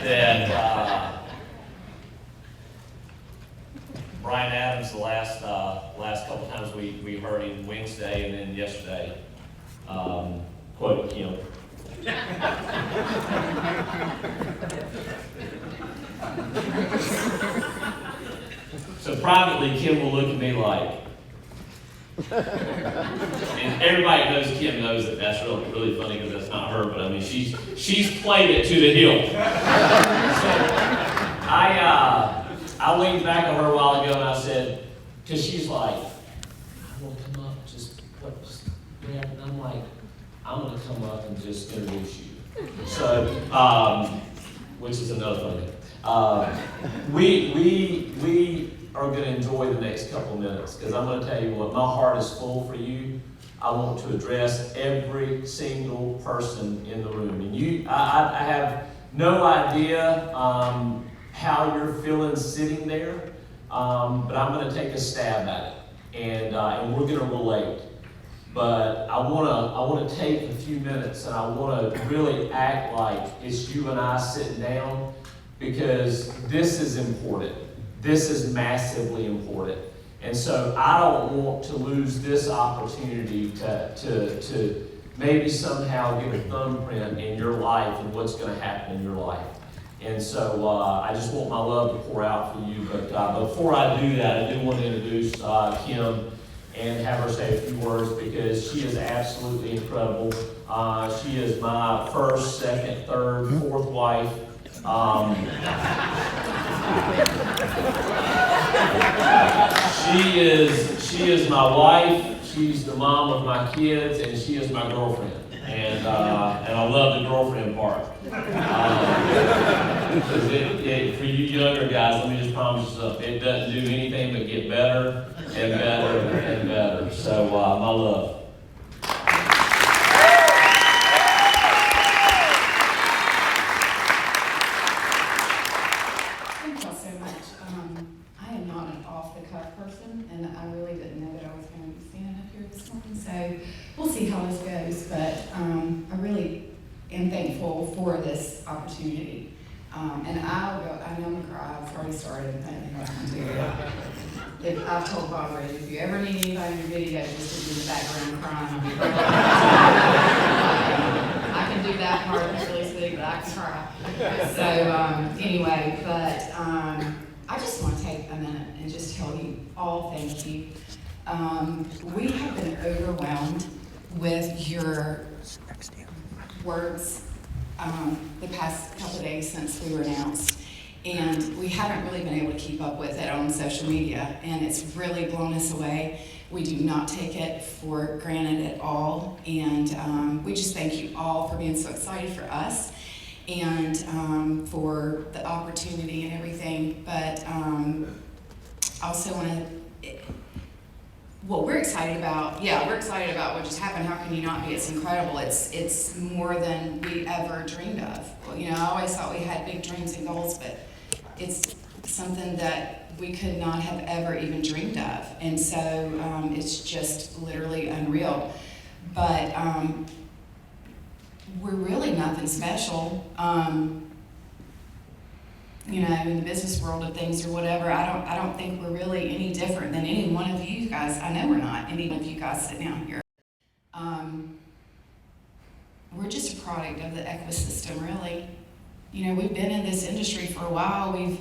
that Brian Adams, the last couple times we heard him, Wednesday and then yesterday, quoting him. So privately, Kim will look at me like, and everybody who knows Kim knows that that's really funny because that's not her, but I mean she's played it to the hilt. So I leaned back on her a while ago and I said, because she's like, I want to come up, and I'm like, I'm going to come up and just introduce you. So, which is another thing. We are going to enjoy the next couple of minutes because I'm going to tell you what, my heart is full for you. I want to address every single person in the room. And I have no idea how you're feeling sitting there, but I'm going to take a stab at it, and we're going to relate. But I want to take a few minutes and I want to really act like it's you and I sitting down, because this is important. This is massively important. And so I don't want to lose this opportunity to maybe somehow get a thumbprint in your life and what's going to happen in your life. And so I just want my love to pour out for you. But before I do that, I do want to introduce Kim and have her say a few words, because she is absolutely incredible. She is my first, second, third, fourth wife. She is my wife. She's the mom of my kids, and she is my girlfriend. And I love the girlfriend part. For you younger guys, let me just promise you something. It doesn't do anything but get better and better and better. So, my love. Thank y'all so much. I am not an off-the-cuff person, and I really didn't know that I was going to be standing up here this morning, so we'll see how this goes, but I really am thankful for this opportunity. And I know I'm going to cry. I've already started. I think I can do it. I've told Bob already, if you ever need anybody in your video just to be in the background crying, I'll be right there. I can do that part, I can't really speak, but I can try. So anyway, but I just want to take a minute and just tell you all thank you. We have been overwhelmed with your words the past couple of days since we were announced, and we haven't really been able to keep up with it on social media, and it's really blown us away. We do not take it for granted at all, and we just thank you all for being so excited for us and for the opportunity and everything. But I also want to, well, we're excited about what just happened. How can you not be? It's incredible. It's more than we ever dreamed of. Well, you know, I always thought we had big dreams and goals, but it's something that we could not have ever even dreamed of. And so it's just literally unreal. But we're really nothing special. You know, in the business world of things or whatever, I don't think we're really any different than any one of you guys. I know we're not, any of you guys sitting down here. We're just a product of the Equis system, really. You know, we've been in this industry for a while. We've,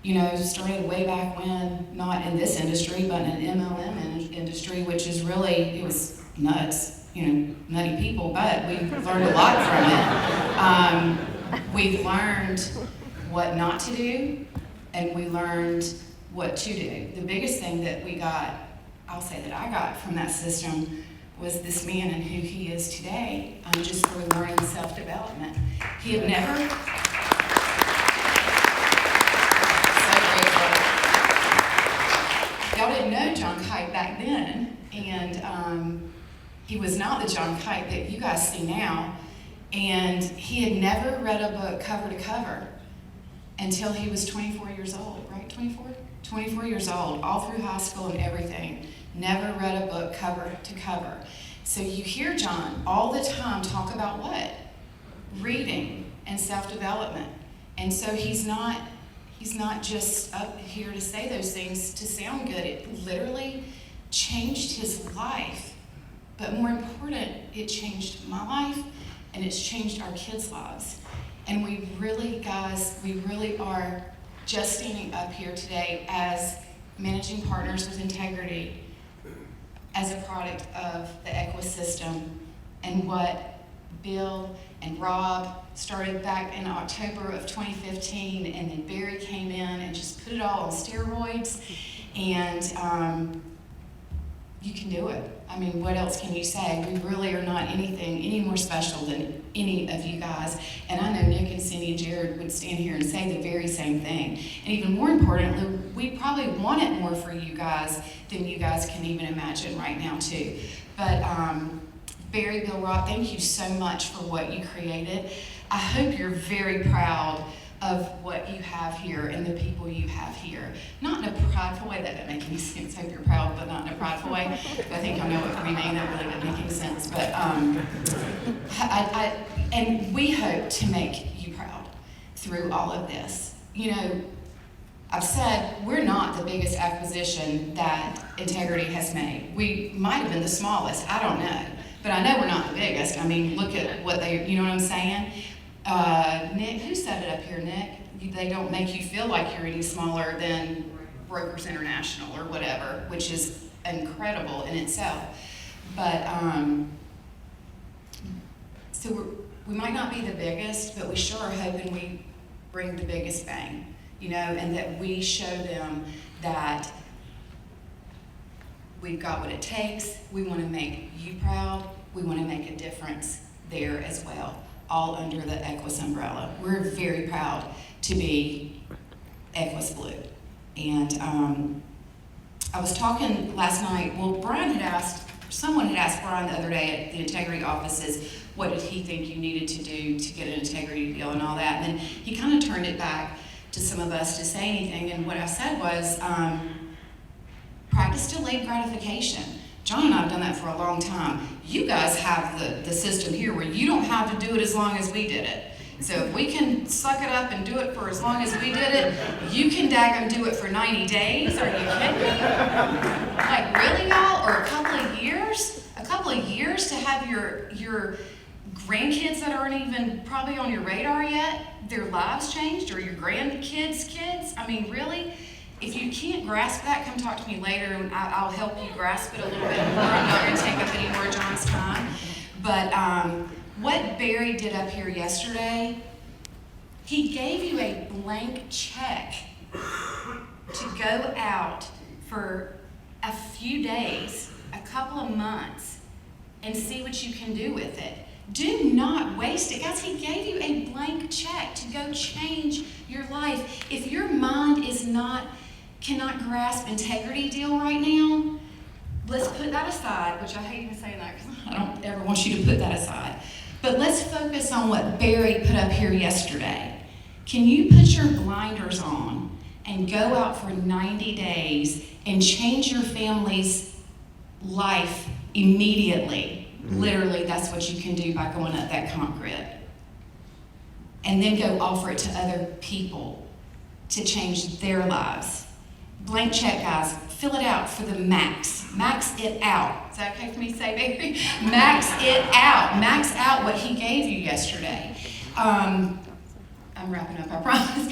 you know, started way back when, not in this industry, but in an MLM industry, which is really, it was nuts, you know, nutty people, but we learned a lot from it. We've learned what not to do, and we learned what to do. The biggest thing that we got, I'll say that I got from that system, was this man and who he is today, just through learning self-development. He had never, so grateful. Y'all didn't know John Kight back then, and he was not the John Kight that you guys see now, and he had never read a book cover to cover until he was 24 years old, right? 24 years old, all through high school and everything. Never read a book cover to cover. So you hear John all the time talk about what? Reading and self-development. And so he's not just up here to say those things to sound good. It literally changed his life. But more important, it changed my life, and it's changed our kids' lives. And we really are just standing up here today as managing partners with integrity as a product of the Equis system and what Bill and Rob started back in October of 2015, and then Barry came in and just put it all on steroids, and you can do it. I mean, what else can you say? We really are not anything any more special than any of you guys, and I know Nick and Cindy and Jared would stand here and say the very same thing. And even more importantly, we probably want it more for you guys than you guys can even imagine right now too. But Barry, Bill, Rob, thank you so much for what you created. I hope you're very proud of what you have here and the people you have here. Not in a prideful way, that doesn't make any sense. I hope you're proud, but not in a prideful way. I think I know what we mean, that really doesn't make any sense. But and we hope to make you proud through all of this. You know, I've said we're not the biggest acquisition that Integrity has made. We might have been the smallest, I don't know. But I know we're not the biggest. I mean, look at what you know what I'm saying? Nick, who said it up here, Nick? They don't make you feel like you're any smaller than Brokers International or whatever, which is incredible in itself. But, so we might not be the biggest, but we sure are hoping we bring the biggest bang, you know, and that we show them that we've got what it takes. We want to make you proud. We want to make a difference there as well, all under the Equis umbrella. We're very proud to be Equis Blue. And I was talking last night, well, someone had asked Brian the other day at the integrity offices, what did he think you needed to do to get an integrity deal and all that. And then he kind of turned it back to some of us to say anything. And what I said was, practice delayed gratification. John and I have done that for a long time. You guys have the system here where you don't have to do it as long as we did it. So if we can suck it up and do it for as long as we did it, you can daggum do it for 90 days. Are you kidding me? Like, really, y'all? Or a couple of years? A couple of years to have your grandkids that aren't even probably on your radar yet, their lives changed, or your grandkids' kids? I mean, really? If you can't grasp that, come talk to me later and I'll help you grasp it a little bit more. I'm not going to take up any more of John's time. But what Barry did up here yesterday, he gave you a blank check to go out for a few days, a couple of months, and see what you can do with it. Do not waste it. Guys, he gave you a blank check to go change your life. If your mind cannot grasp integrity deal right now, let's put that aside, which I hate even saying that because I don't ever want you to put that aside. But let's focus on what Barry put up here yesterday. Can you put your blinders on and go out for 90 days and change your family's life immediately? Literally, that's what you can do by going up that comp grid. And then go offer it to other people to change their lives. Blank check, guys. Fill it out for the max. Max it out. Is that okay for me to say, baby? Max it out. Max out what he gave you yesterday. I'm wrapping up, I promise.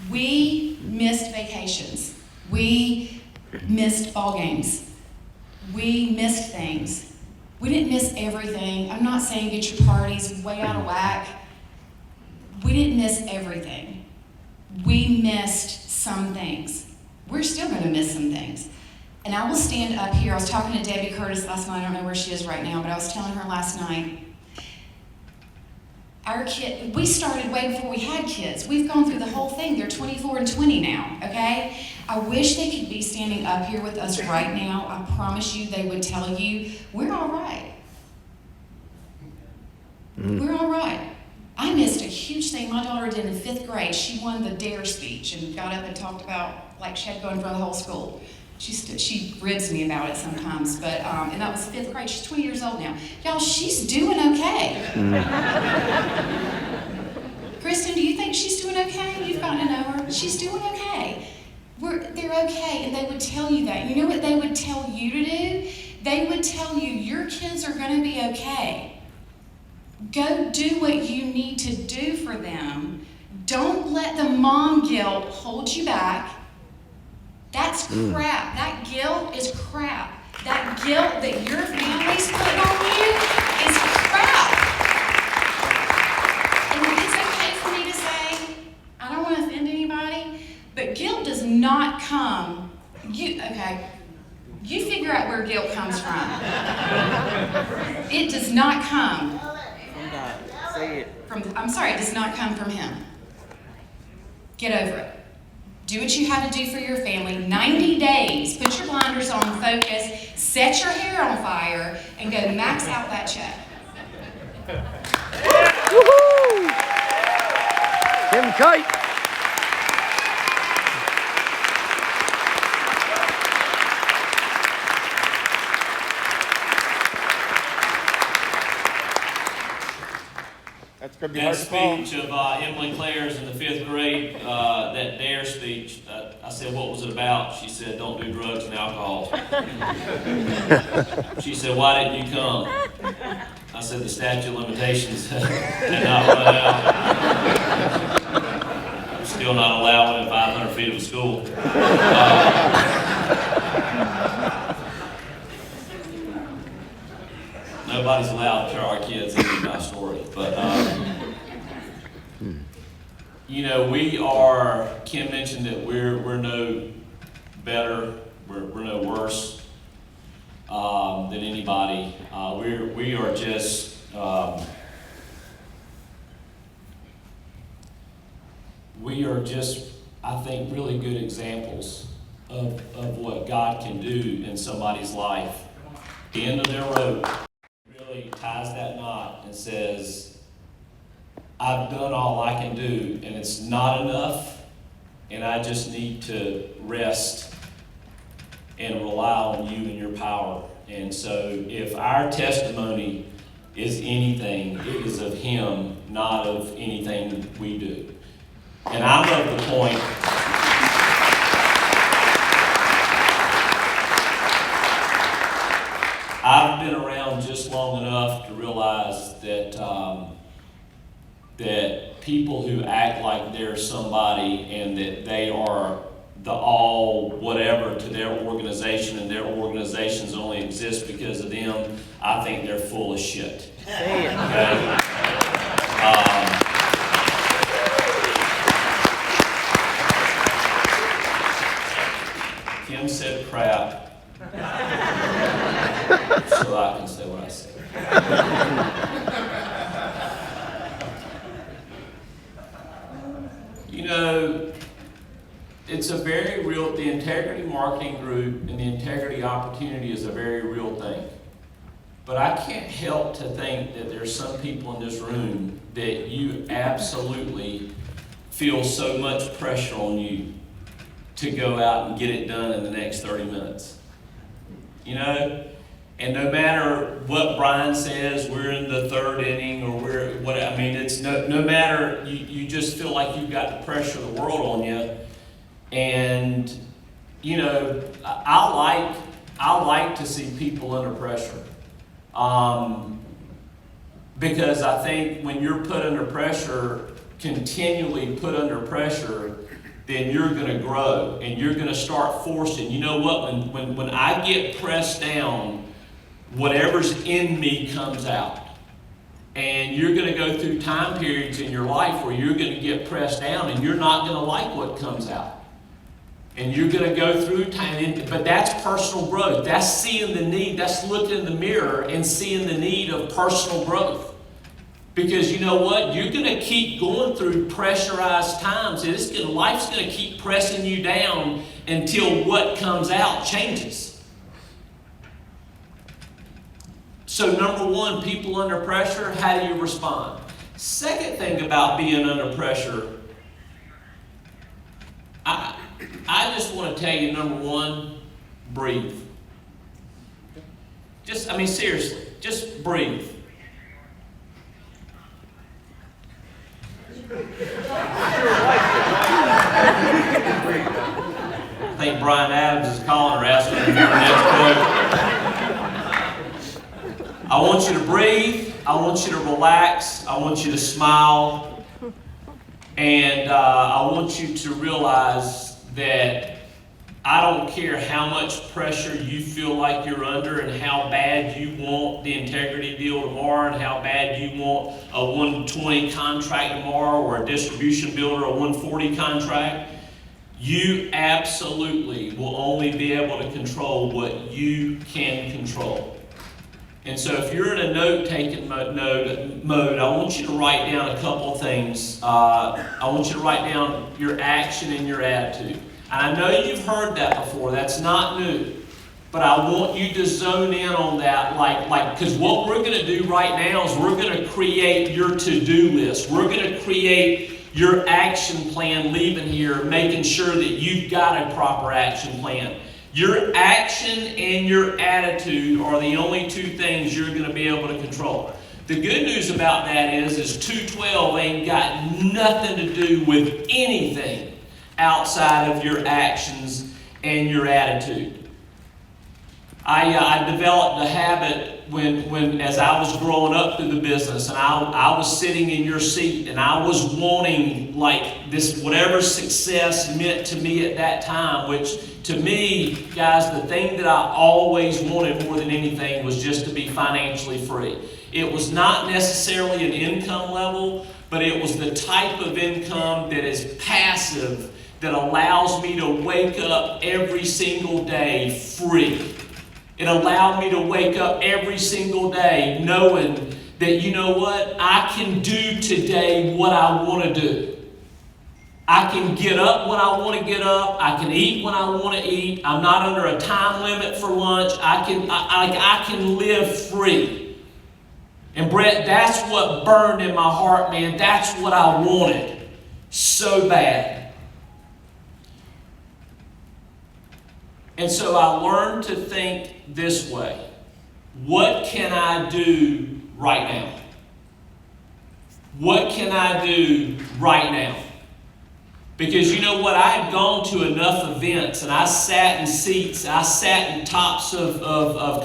We missed vacations. We missed ball games. We missed things. We didn't miss everything. I'm not saying get your parties way out of whack. We didn't miss everything. We missed some things. We're still going to miss some things. And I will stand up here. I was talking to Debbie Curtis last night. I don't know where she is right now, but I was telling her last night, we started way before we had kids. We've gone through the whole thing. They're 24 and 20 now, okay? I wish they could be standing up here with us right now. I promise you they would tell you, we're all right. We're all right. I missed a huge thing my daughter did in 5th grade. She won the DARE speech and got up and talked about, like, she had to go in front of the whole school. She ribs me about it sometimes, but and that was 5th grade. She's 20 years old now. Y'all, she's doing okay. okay? You've gotten to know her. She's doing okay. They're okay, and they would tell you that. You know what they would tell you to do? They would tell you, your kids are going to be okay. Go do what you need to do for them. Don't let the mom guilt hold you back. That's crap. That guilt is crap. That guilt that your family's putting on you is crap. And it's okay for me to say, I don't want to offend anybody, but guilt does not come. You figure out where guilt comes from. It does not come. Say it. It does not come from him. Get over it. Do what you have to do for your family. 90 days. Put your blinders on, focus, set your hair on fire, and go max out that check. Woohoo! Kim Kight. That's going to be That hard to follow. speech of Emily Claire's in the 5th grade, that DARE speech, I said, what was it about? She said, don't do drugs and alcohol. She said, why didn't you come? I said, the statute of limitations had not run out. I'm still not allowed within 500 feet of a school. Nobody's allowed to tell our kids any of my story, but Kim mentioned that we're no better, we're no worse than anybody. We are just I think really good examples of what God can do in somebody's life. The end of their rope really ties that knot and says, I've done all I can do, and it's not enough, and I just need to rest and rely on you and your power. And so if our testimony is anything, it is of Him, not of anything we do. And I'm of the point, I've been around just long enough to realize that that people who act like they're somebody and that they are the all whatever to their organization and their organizations only exist because of them, I think they're full of shit. Say it. Okay? Kim said crap. So I can say what I say. It's a very real, the integrity marketing group and the integrity opportunity is a very real thing. But I can't help to think that there's some people in this room that you absolutely feel so much pressure on you to go out and get it done in the next 30 minutes. And no matter what Brian says, we're in the 3rd inning or it's no matter, you just feel like you've got the pressure of the world on you. And, I like to see people under pressure. Because I think when you're put under pressure, continually put under pressure, then you're going to grow and you're going to start forcing. You know what? When I get pressed down, whatever's in me comes out. And you're going to go through time periods in your life where you're going to get pressed down and you're not going to like what comes out. And you're going to go through time, but that's personal growth. That's seeing the need. That's looking in the mirror and seeing the need of personal growth. Because you know what? You're going to keep going through pressurized times. Life's going to keep pressing you down until what comes out changes. So number one, people under pressure, how do you respond? Second thing about being under pressure, I just want to tell you, number one, breathe. Seriously, just breathe. Your wife I think Brian Adams is calling her, asking her for the next quote. I want you to breathe. I want you to relax. I want you to smile. And I want you to realize that I don't care how much pressure you feel like you're under and how bad you want the integrity deal tomorrow and how bad you want a 120 contract tomorrow or a distribution builder, a 140 contract. You absolutely will only be able to control what you can control. And so if you're in a note-taking mode, I want you to write down a couple of things. I want you to write down your action and your attitude. And I know you've heard that before. That's not new. But I want you to zone in on that, because what we're going to do right now is we're going to create your to-do list. We're going to create your action plan leaving here, making sure that you've got a proper action plan. Your action and your attitude are the only two things you're going to be able to control. The good news about that is 212 ain't got nothing to do with anything outside of your actions and your attitude. I developed a habit when as I was growing up through the business, and I was sitting in your seat, and I was wanting this, whatever success meant to me at that time, which to me, guys, the thing that I always wanted more than anything was just to be financially free. It was not necessarily an income level, but it was the type of income that is passive, that allows me to wake up every single day free. It allowed me to wake up every single day knowing that, you know what, I can do today what I want to do. I can get up when I want to get up. I can eat when I want to eat. I'm not under a time limit for lunch. I can live free. And Brett, that's what burned in my heart, man. That's what I wanted so bad. And so I learned to think this way. What can I do right now? What can I do right now? Because you know what? I had gone to enough events, and I sat in seats, I sat in tops of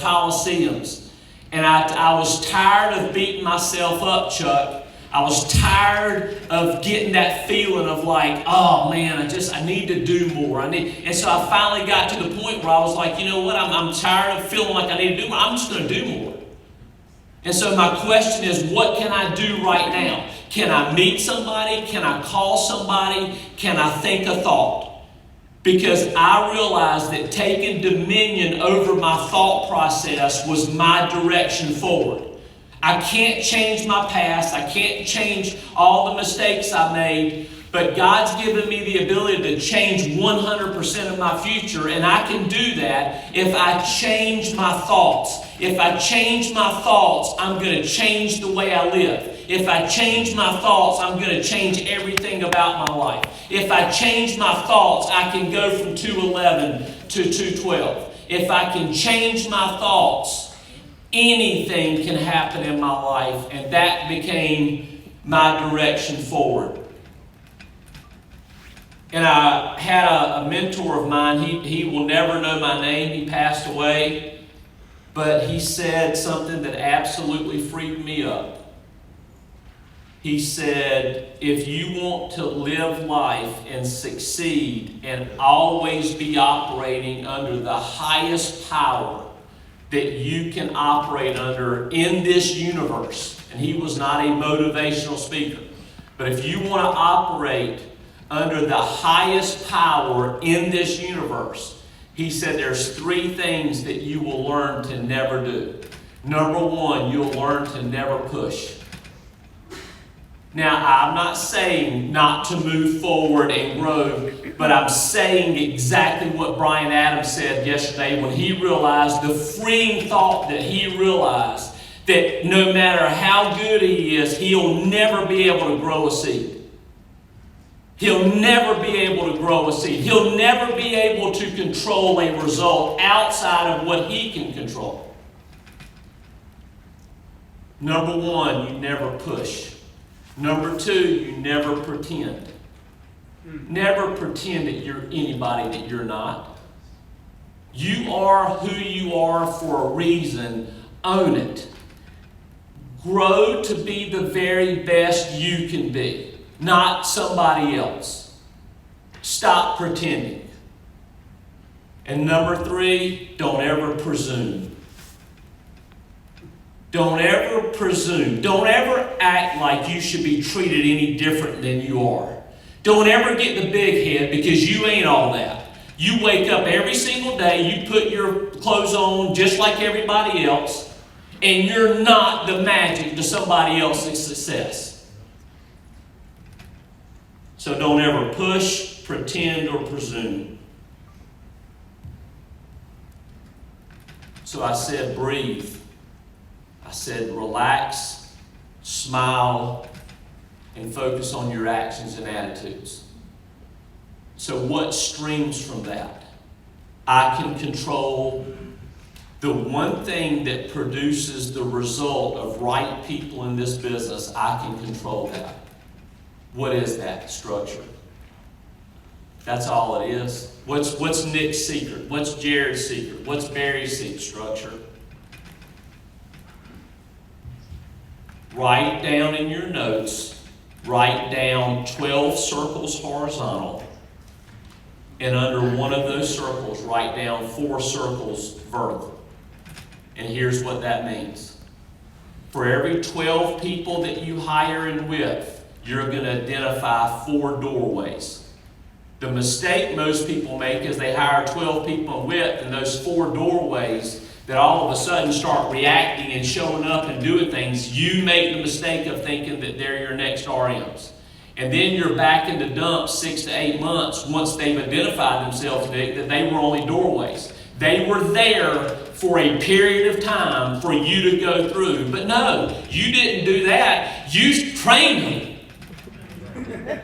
coliseums, and I was tired of beating myself up, Chuck. I was tired of getting that feeling of oh man, I need to do more. And so I finally got to the point where I was like, you know what, I'm tired of feeling like I need to do more. I'm just going to do more. And so my question is, what can I do right now? Can I meet somebody? Can I call somebody? Can I think a thought? Because I realized that taking dominion over my thought process was my direction forward. I can't change my past. I can't change all the mistakes I made. But God's given me the ability to change 100% of my future. And I can do that if I change my thoughts. If I change my thoughts, I'm going to change the way I live. If I change my thoughts, I'm going to change everything about my life. If I change my thoughts, I can go from 211 to 212. If I can change my thoughts, anything can happen in my life, and that became my direction forward. And I had a mentor of mine, he will never know my name, he passed away, but he said something that absolutely freaked me up. He said, if you want to live life and succeed and always be operating under the highest power that you can operate under in this universe, and he was not a motivational speaker, but if you want to operate under the highest power in this universe, he said there's 3 things that you will learn to never do. Number 1, you'll learn to never push. Now, I'm not saying not to move forward and grow, but I'm saying exactly what Brian Adams said yesterday when he realized the freeing thought that he realized that no matter how good he is, he'll never be able to grow a seed. He'll never be able to grow a seed. He'll never be able to control a result outside of what he can control. Number 1, you never push. Number 2, you never pretend. Never pretend that you're anybody that you're not. You are who you are for a reason. Own it. Grow to be the very best you can be, not somebody else. Stop pretending. And number 3, don't ever presume. Don't ever presume. Don't ever act like you should be treated any different than you are. Don't ever get the big head, because you ain't all that. You wake up every single day, you put your clothes on just like everybody else, and you're not the magic to somebody else's success. So don't ever push, pretend, or presume. So I said breathe. I said relax, smile, and focus on your actions and attitudes. So what streams from that? I can control the one thing that produces the result of right people in this business. I can control that. What is that? Structure. That's all it is. What's Nick's secret? What's Jared's secret? What's Barry's secret? Structure. Write down in your notes, write down 12 circles horizontal, and under one of those circles, write down 4 circles vertical. And here's what that means. For every 12 people that you hire and with, you're going to identify 4 doorways. The mistake most people make is they hire 12 people and with, and those 4 doorways that all of a sudden start reacting and showing up and doing things, you make the mistake of thinking that they're your next RMs. And then you're back in the dump 6 to 8 months once they've identified themselves, Nick, that they were only doorways. They were there for a period of time for you to go through. But no, you didn't do that. You trained them.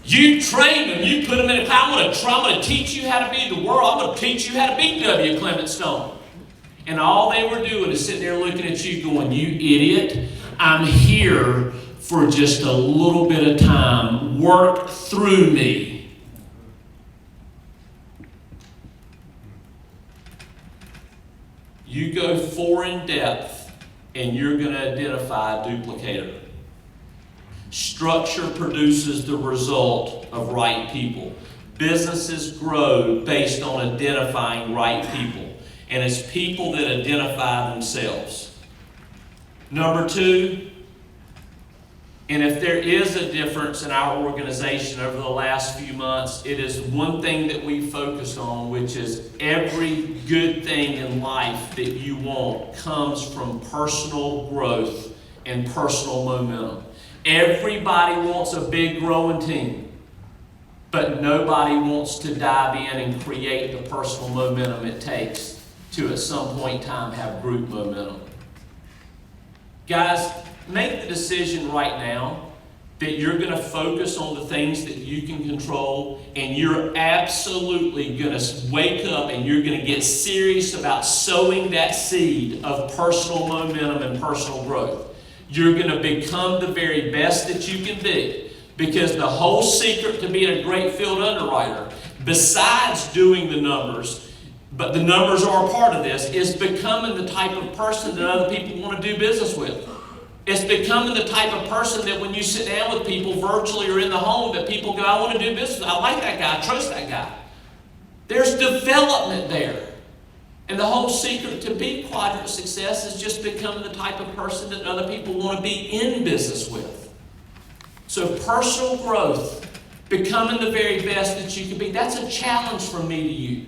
You trained them. You put them in a power. I'm going to teach you how to be the world. I'm going to teach you how to be W. Clement Stone. And all they were doing is sitting there looking at you going, you idiot, I'm here for just a little bit of time. Work through me. You go 4 in depth, and you're going to identify a duplicator. Structure produces the result of right people. Businesses grow based on identifying right people. And it's people that identify themselves. Number 2, and if there is a difference in our organization over the last few months, it is one thing that we focus on, which is every good thing in life that you want comes from personal growth and personal momentum. Everybody wants a big growing team, but nobody wants to dive in and create the personal momentum it takes to at some point in time have group momentum. Guys, make the decision right now that you're going to focus on the things that you can control, and you're absolutely going to wake up and you're going to get serious about sowing that seed of personal momentum and personal growth. You're going to become the very best that you can be, because the whole secret to being a great field underwriter, besides doing the numbers, but the numbers are a part of this, is becoming the type of person that other people want to do business with. It's becoming the type of person that when you sit down with people virtually or in the home, that people go, I want to do business. I like that guy. I trust that guy. There's development there. And the whole secret to be quadrant success is just becoming the type of person that other people want to be in business with. So personal growth, becoming the very best that you can be, that's a challenge from me to you.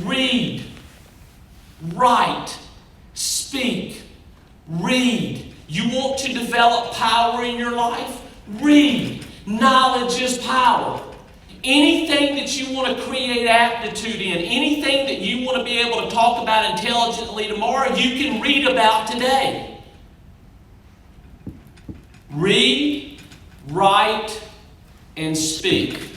Read, write, speak, read. You want to develop power in your life? Read. Knowledge is power. Anything that you want to create aptitude in, anything that you want to be able to talk about intelligently tomorrow, you can read about today. Read, write, and speak.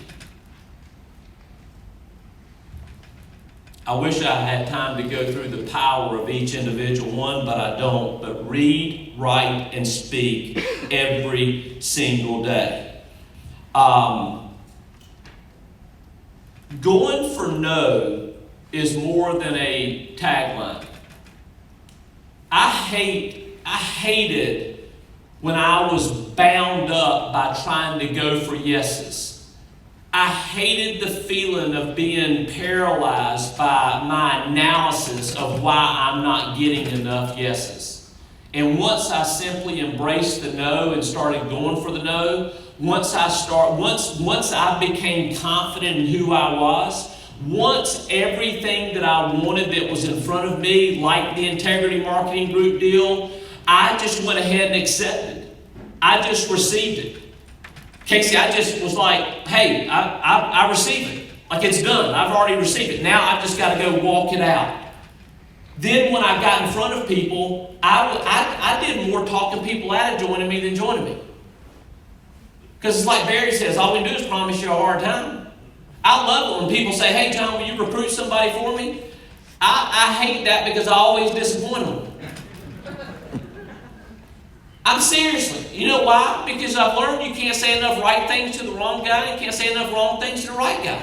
I wish I had time to go through the power of each individual one, but I don't. But read, write, and speak every single day. Going for no is more than a tagline. I hated when I was bound up by trying to go for yeses. I hated the feeling of being paralyzed by my analysis of why I'm not getting enough yeses. And once I simply embraced the no and started going for the no, once I became confident in who I was, once everything that I wanted that was in front of me, like the Integrity Marketing Group deal, I just went ahead and accepted. I just received it. Casey, I just was like, hey, I receive it. Like, it's done. I've already received it. Now I've just got to go walk it out. Then when I got in front of people, I did more talking people out of joining me than joining me. Because it's like Barry says, all we do is promise you a hard time. I love it when people say, hey, John, will you recruit somebody for me? I hate that because I always disappoint them. I'm seriously. You know why? Because I've learned you can't say enough right things to the wrong guy. You can't say enough wrong things to the right guy.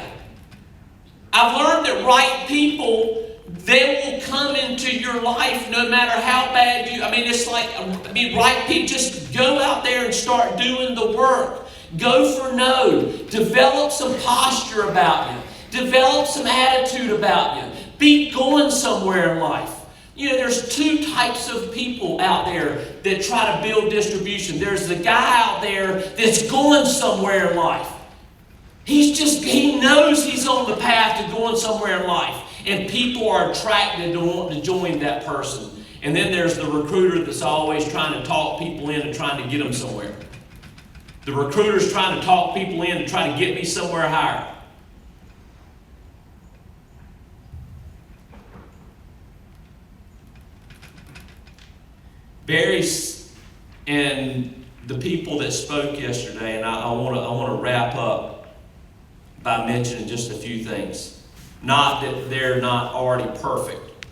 I've learned that right people, they will come into your life no matter how bad it's like, right people, just go out there and start doing the work. Go for no. Develop some posture about you. Develop some attitude about you. Be going somewhere in life. There's two types of people out there that try to build distribution. There's the guy out there that's going somewhere in life. He knows he's on the path to going somewhere in life. And people are attracted to want to join that person. And then there's the recruiter that's always trying to talk people in and trying to get them somewhere. The recruiter's trying to talk people in and try to get me somewhere higher. Barry and the people that spoke yesterday, and I want to wrap up by mentioning just a few things. Not that they're not already perfect,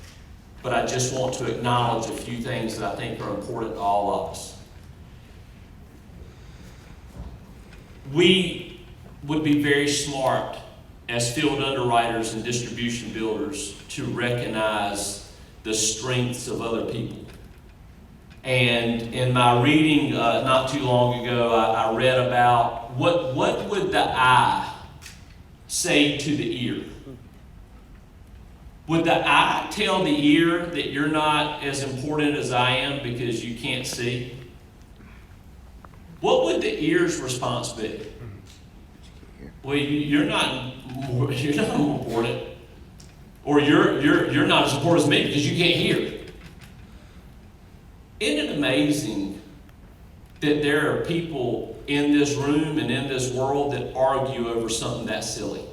but I just want to acknowledge a few things that I think are important to all of us. We would be very smart as field underwriters and distribution builders to recognize the strengths of other people. And in my reading not too long ago, I read about what would the eye say to the ear? Would the eye tell the ear that you're not as important as I am because you can't see? What would the ear's response be? Well, you're not more important, or you're not as important as me because you can't hear. Isn't it amazing that there are people in this room and in this world that argue over something that silly?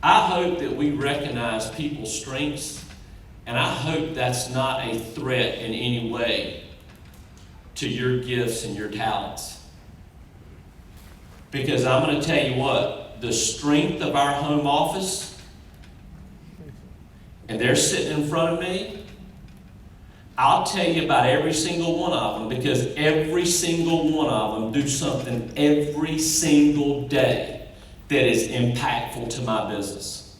I hope that we recognize people's strengths, and I hope that's not a threat in any way to your gifts and your talents. Because I'm going to tell you what, the strength of our home office, and they're sitting in front of me, I'll tell you about every single one of them, because every single one of them do something every single day that is impactful to my business.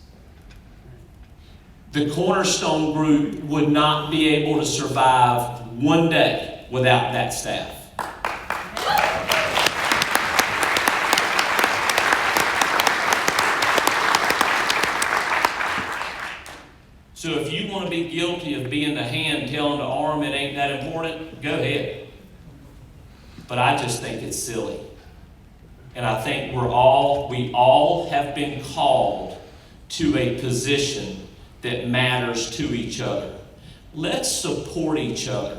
The Cornerstone Group would not be able to survive one day without that staff. So if you want to be guilty of being the hand telling the arm it ain't that important, go ahead. But I just think it's silly. And I think we all have been called to a position that matters to each other. Let's support each other,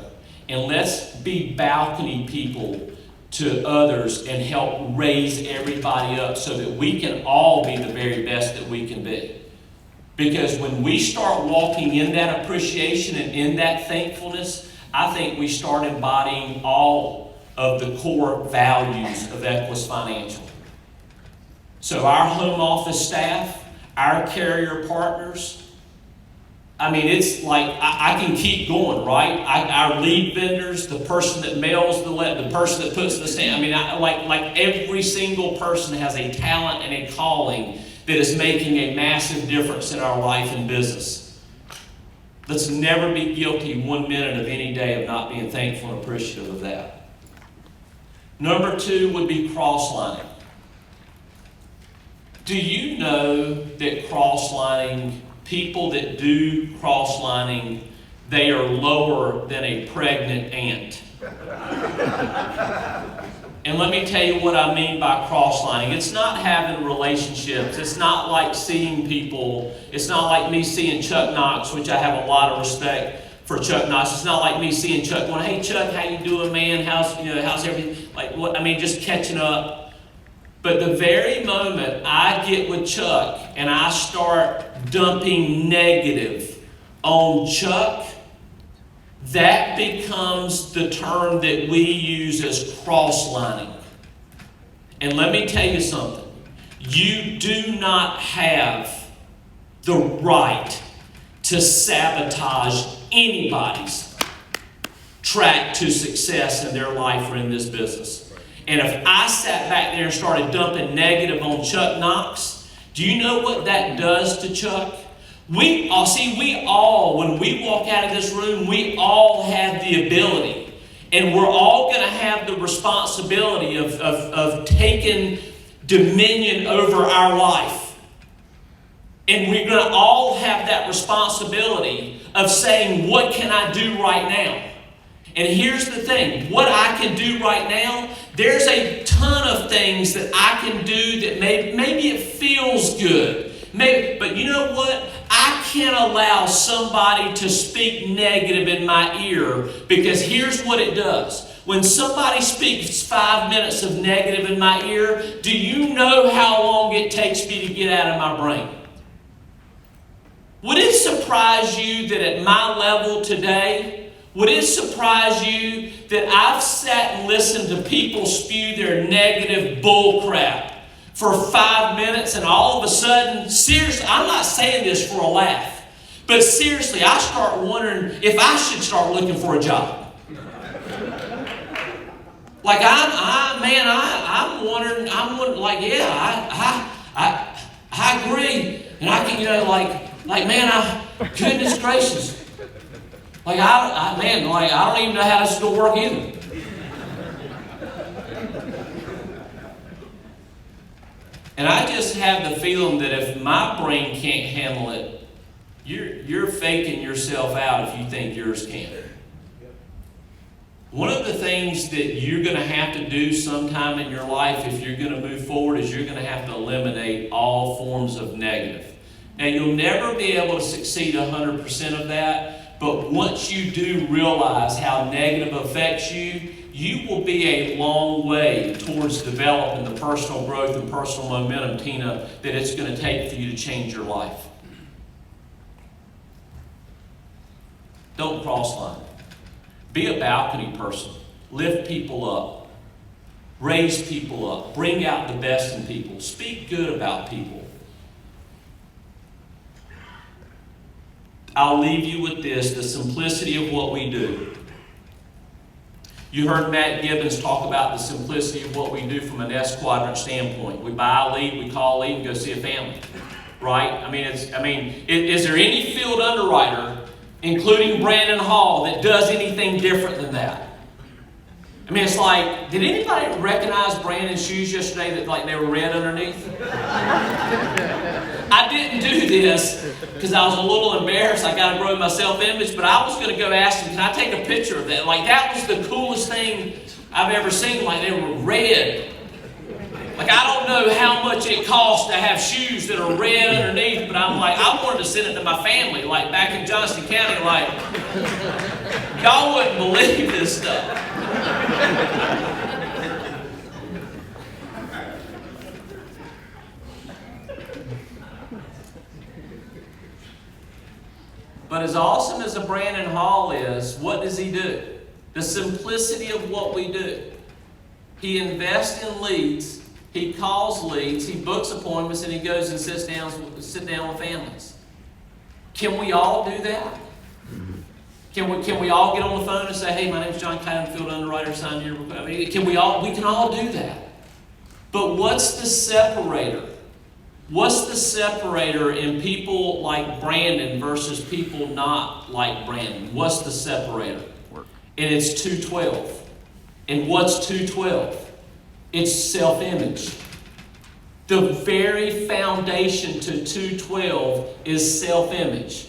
and let's be balcony people to others and help raise everybody up so that we can all be the very best that we can be. Because when we start walking in that appreciation and in that thankfulness, I think we start embodying all of the core values of Equis Financial. So our home office staff, our carrier partners, I mean, it's like, I can keep going, right? Our lead vendors, the person that mails the letter, the person that puts the stamp. I mean, like every single person has a talent and a calling that is making a massive difference in our life and business. Let's never be guilty 1 minute of any day of not being thankful and appreciative of that. Number 2 would be cross-lining. Do you know that cross-lining, people that do cross-lining, they are lower than a pregnant ant? And let me tell you what I mean by cross-lining. It's not having relationships. It's not like seeing people. It's not like me seeing Chuck Knox, which I have a lot of respect for Chuck Knox. It's not like me seeing Chuck going, "Hey Chuck, how you doing, man? How's everything?" Like what? I mean, just catching up. But the very moment I get with Chuck and I start dumping negative on Chuck, that becomes the term that we use as cross-lining. And let me tell you something. You do not have the right to sabotage anybody's track to success in their life or in this business. And if I sat back there and started dumping negative on Chuck Knox, do you know what that does to Chuck? We all, when we walk out of this room, we all have the ability. And we're all going to have the responsibility of taking dominion over our life. And we're going to all have that responsibility of saying, what can I do right now? And here's the thing, what I can do right now, there's a ton of things that I can do that maybe it feels good. But you know what? I can't allow somebody to speak negative in my ear, because here's what it does. When somebody speaks 5 minutes of negative in my ear, do you know how long it takes me to get out of my brain? Would it surprise you that at my level today, would it surprise you that I've sat and listened to people spew their negative bull crap for 5 minutes, and all of a sudden, seriously, I'm not saying this for a laugh, but seriously, I start wondering if I should start looking for a job. Like I'm wondering, like, yeah, I agree, and I can, man, goodness gracious. Like, I don't even know how this is going to work either. And I just have the feeling that if my brain can't handle it, you're faking yourself out if you think yours can. One of the things that you're going to have to do sometime in your life if you're going to move forward is you're going to have to eliminate all forms of negative. Now, you'll never be able to succeed 100% of that, but once you do realize how negative affects you, you will be a long way towards developing the personal growth and personal momentum, Tina, that it's going to take for you to change your life. Don't cross-line. Be a balcony person. Lift people up. Raise people up. Bring out the best in people. Speak good about people. I'll leave you with this, the simplicity of what we do. You heard Matt Gibbons talk about the simplicity of what we do from an S quadrant standpoint. We buy a lead, we call a lead, and go see a family. Right? Is there any field underwriter, including Brandon Hall, that does anything different than that? I mean, it's like, did anybody recognize Brandon's shoes yesterday that like they were red underneath? I didn't do this because I was a little embarrassed. I got to grow my self-image, but I was going to go ask him, can I take a picture of that? Like, that was the coolest thing I've ever seen. Like, they were red. Like, I don't know how much it costs to have shoes that are red underneath, but I'm like, I wanted to send it to my family, like back in Johnston County, like, y'all wouldn't believe this stuff. But as awesome as a Brandon Hall is, what does he do? The simplicity of what we do. He invests in leads, he calls leads, he books appointments, and he goes and sits down with families. Can we all do that? Can we all get on the phone and say, hey, my name's John Kight, field underwriter, signed here. I mean, we can all do that. But what's the separator? What's the separator in people like Brandon versus people not like Brandon? What's the separator? And it's 212. And what's 212? It's self-image. The very foundation to 212 is self-image.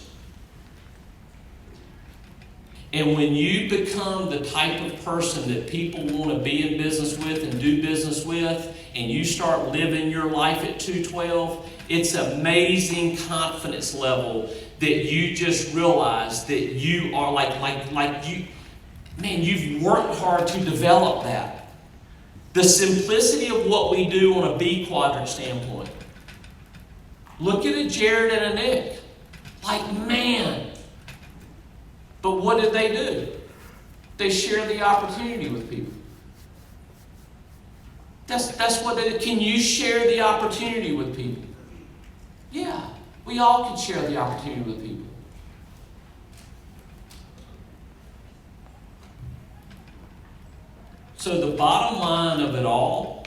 And when you become the type of person that people want to be in business with and do business with, and you start living your life at 212, it's amazing confidence level that you just realize that you are you've worked hard to develop that. The simplicity of what we do on a B quadrant standpoint. Look at a Jared and a Nick. Man. But what did they do? They share the opportunity with people. That's what they do. Can you share the opportunity with people? Yeah, we all can share the opportunity with people. So the bottom line of it all,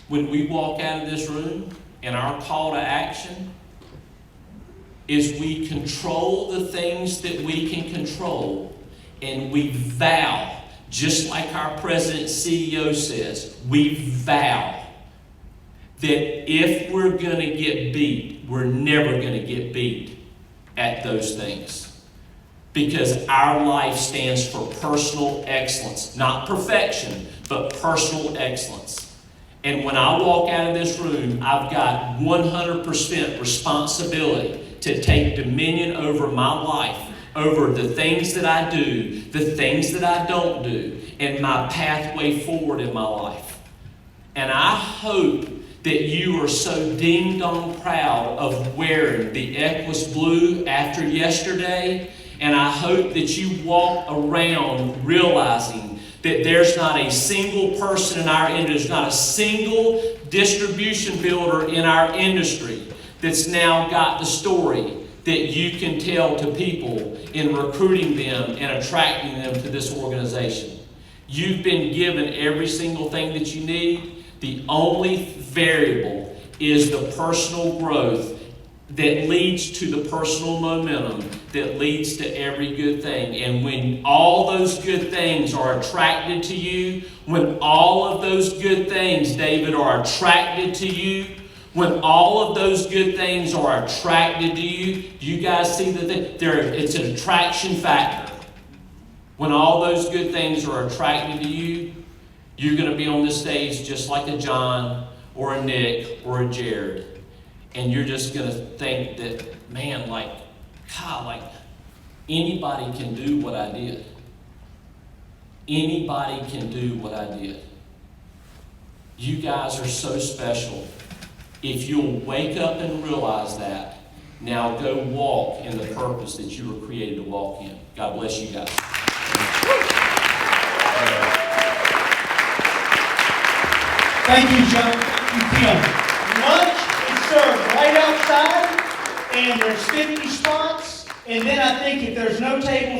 when we walk out of this room, and our call to action is we control the things that we can control, and we vow, just like our president CEO says, we vow that if we're going to get beat, we're never going to get beat at those things. Because our life stands for personal excellence. Not perfection, but personal excellence. And when I walk out of this room, I've got 100% responsibility to take dominion over my life, over the things that I do, the things that I don't do, and my pathway forward in my life. And I hope that you are so ding-dong proud of wearing the Equis blue after yesterday. And I hope that you walk around realizing that there's not a single person in our industry, there's not a single distribution builder in our industry that's now got the story that you can tell to people in recruiting them and attracting them to this organization. You've been given every single thing that you need. The only variable is the personal growth that leads to the personal momentum that leads to every good thing. And when all those good things are attracted to you, when all of those good things, David, are attracted to you, when all of those good things are attracted to you, do you guys see that it's an attraction factor? When all those good things are attracted to you, you're going to be on this stage just like a John or a Nick or a Jared. And you're just going to think that, man, anybody can do what I did. Anybody can do what I did. You guys are so special. If you'll wake up and realize that, now go walk in the purpose that you were created to walk in. God bless you guys. Thank you, John. Thank you, Kim. Lunch is served right outside, and there's 50 spots. And then I think if there's no tables